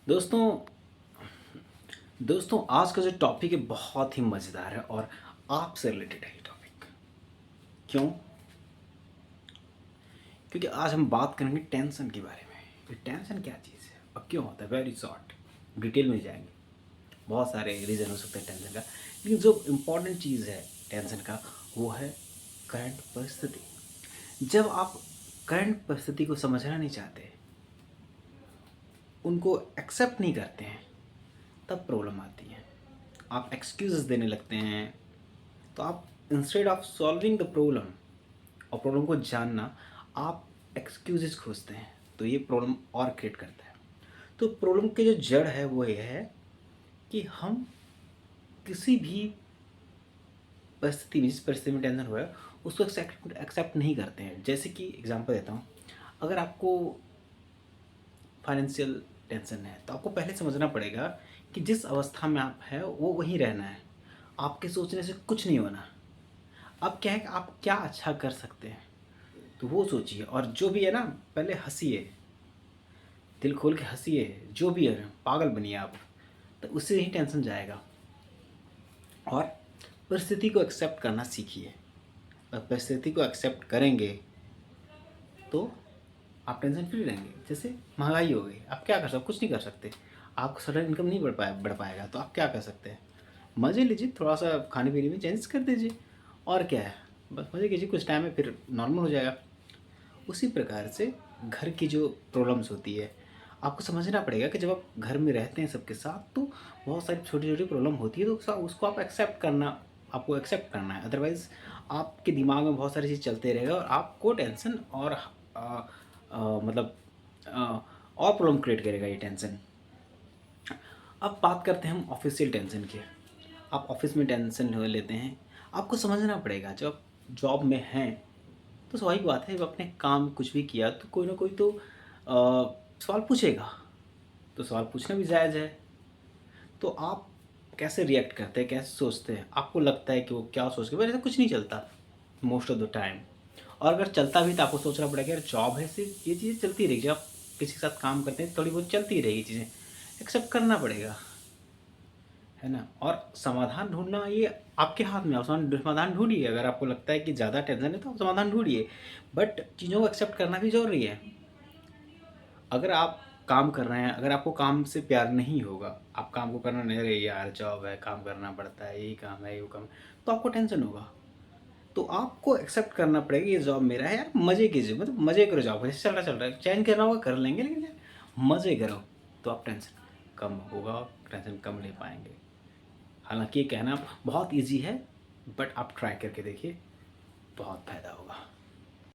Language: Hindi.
दोस्तों दोस्तों आज का जो टॉपिक है बहुत ही मज़ेदार है और आपसे रिलेटेड है ये टॉपिक। क्यों? क्योंकि आज हम बात करेंगे टेंशन के बारे में। ये टेंशन क्या चीज़ है और क्यों होता है? वेरी शॉर्ट डिटेल में जाएंगे। बहुत सारे रीज़न हो सकते हैं टेंशन का, लेकिन जो इम्पोर्टेंट चीज़ है टेंशन का वो है करंट परिस्थिति। जब आप करंट परिस्थिति को समझना नहीं चाहते, उनको एक्सेप्ट नहीं करते हैं, तब प्रॉब्लम आती है। आप एक्सक्यूज़ देने लगते हैं। तो आप instead of solving the problem और प्रॉब्लम को जानना, आप एक्सक्यूजेस खोजते हैं। तो ये प्रॉब्लम और क्रिएट करता है। तो प्रॉब्लम की जो जड़ है वो ये है कि हम किसी भी परिस्थिति में, जिस परिस्थिति में टेंशन हुआ है, उसको एक्सेप्ट नहीं करते हैं। जैसे कि एग्जांपल देता हूँ, अगर आपको फाइनेंशियल टेंशन है तो आपको पहले समझना पड़ेगा कि जिस अवस्था में आप हैं वो वहीं रहना है। आपके सोचने से कुछ नहीं होना। अब क्या है कि आप क्या अच्छा कर सकते हैं, तो वो सोचिए। और जो भी है ना, पहले हँसिए, दिल खोल के हँसिए। जो भी है पागल बनिए आप, तो उससे ही टेंशन जाएगा। और परिस्थिति को एक्सेप्ट करना सीखिए। और परिस्थिति को एक्सेप्ट करेंगे तो आप टेंशन फ्री रहेंगे। जैसे महंगाई हो गई, आप क्या कर सकते? कुछ नहीं कर सकते। आपका सडन इनकम नहीं बढ़ पाएगा, तो आप क्या कर सकते हैं? मज़े लीजिए, थोड़ा सा खाने पीने में चेंज कर दीजिए। और क्या है, बस मज़े कीजिए। कुछ टाइम में फिर नॉर्मल हो जाएगा। उसी प्रकार से घर की जो प्रॉब्लम्स होती है, आपको समझना पड़ेगा कि जब आप घर में रहते हैं सबके साथ, तो बहुत सारी छोटी-छोटी प्रॉब्लम होती है, तो उसको आप आपको एक्सेप्ट करना है। अदरवाइज़ आपके दिमाग में बहुत सारी चीज़ चलते रहेगा और आपको टेंशन और मतलब और प्रॉब्लम क्रिएट करेगा ये टेंशन। अब बात करते हैं हम ऑफ़िशियल टेंशन की। आप ऑफ़िस में टेंशन लेते हैं, आपको समझना पड़ेगा जब आप जॉब में हैं, तो स्वाभाविक बात है, जब आपने काम कुछ भी किया तो कोई ना कोई तो सवाल पूछेगा। तो सवाल पूछना भी जायज़ है। तो आप कैसे रिएक्ट करते हैं, कैसे सोचते हैं? आपको लगता है कि वो क्या सोच के, पर ऐसा कुछ नहीं चलता मोस्ट ऑफ द टाइम। और अगर चलता भी तो आपको सोचना पड़ेगा, यार जॉब है, सिर्फ ये चीज़ें चलती रहेगी। जब आप किसी के साथ काम करते हैं थोड़ी बहुत चलती रहेगी चीज़ें, एक्सेप्ट करना पड़ेगा, है ना? और समाधान ढूँढना ये आपके हाथ में है। आप समाधान ढूँढिए। अगर आपको लगता है कि ज़्यादा टेंशन है तो आप समाधान ढूँढिए। बट चीज़ों को एक्सेप्ट करना भी ज़रूरी है। अगर आप काम कर रहे हैं, अगर आपको काम से प्यार नहीं होगा, आप काम को करना नहीं, अरे यार जॉब है, काम करना पड़ता है, यही काम है, वो काम है, तो आपको टेंशन होगा। तो आपको एक्सेप्ट करना पड़ेगा, ये जॉब मेरा है यार, मज़े कीजिए, मतलब मज़े करो। जॉब जैसे चल रहा है, चेंज करना होगा कर लेंगे, लेकिन यार मज़े करो, तो आप टेंशन कम होगा, टेंशन कम ले पाएँगे। हालाँकि ये कहना बहुत ईज़ी है, बट आप ट्राई करके देखिए, बहुत फ़ायदा होगा।